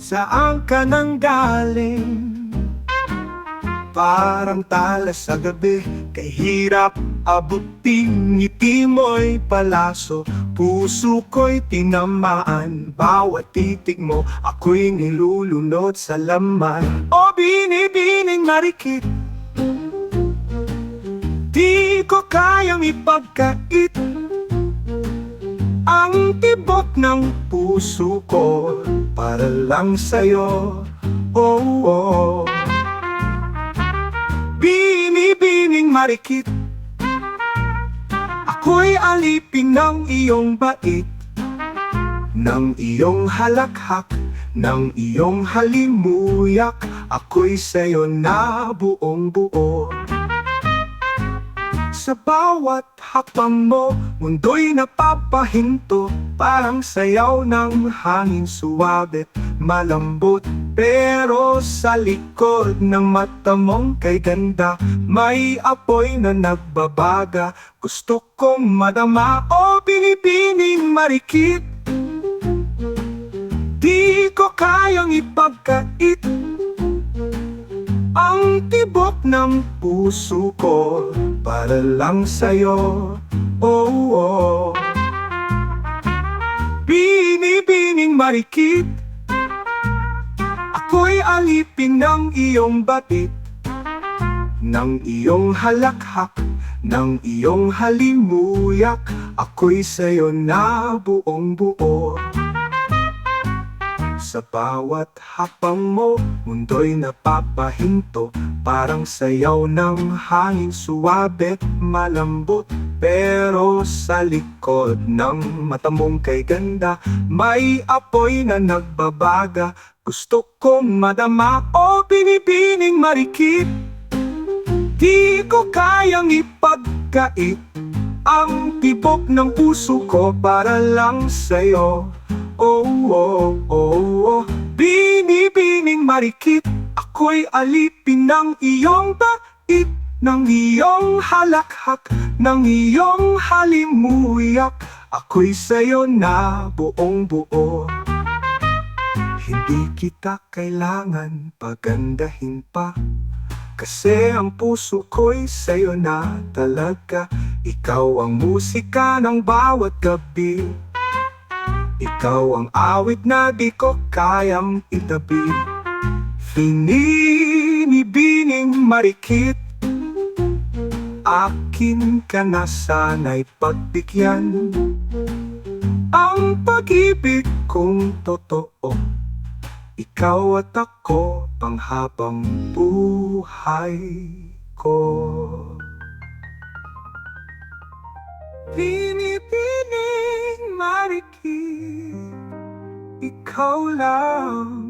Saan ka nang galing? Parang tala sa gabi, kay hirap abutin. Ngiti mo'y palaso, puso ko'y tinamaan. Bawat titig mo, ako'y nilulunod sa laman. O binibining marikit, di ko kayang ipagkait ang tibok ng puso ko para lang sa'yo. Oh, oh. Binibining marikit, ako'y alipin ng iyong bait, ng iyong halakhak, ng iyong halimuyak. Ako'y sa'yo na buong buo. Sa bawat hakbang mo, mundo'y napapahinto. Parang sayaw ng hangin, suwabet, malambot. Pero sa likod ng mata mong kay ganda, may apoy na nagbabaga. Gusto kong madama, o binibining marikit, di ko kayang ipagkait ang tibok ng puso ko para lang sa'yo. Oh, oh. Binibining marikit, ako'y alipin ng iyong bait, ng iyong halakhak, ng iyong halimuyak. Ako'y sa'yo na buong buo. Sa bawat hakbang mo, mundo'y napapahinto. Parang sayaw ng hangin, suwabet, malambot. Pero sa likod ng mata mong kay ganda, may apoy na nagbabaga. Gusto kong madama, o binibining marikit, di ko kayang ipagkait ang tibok ng puso ko para lang sa'yo. Oh, oh, oh, oh. Binibining marikit, ako'y alipin ng iyong bait, ng iyong halakhak, ng iyong halimuyak. Ako'y sa'yo na buong buo. Hindi kita kailangan pagandahin pa, kasi ang puso ko'y sa'yo na talaga. Ikaw ang musika ng bawat gabi, ikaw ang awit na di ko kayang itabi. Binibining marikit, akin ka na sana'y pagbigyan. Ang pag-ibig kong totoo, ikaw at ako panghabang buhay ko. Binibining marikit, ikaw lang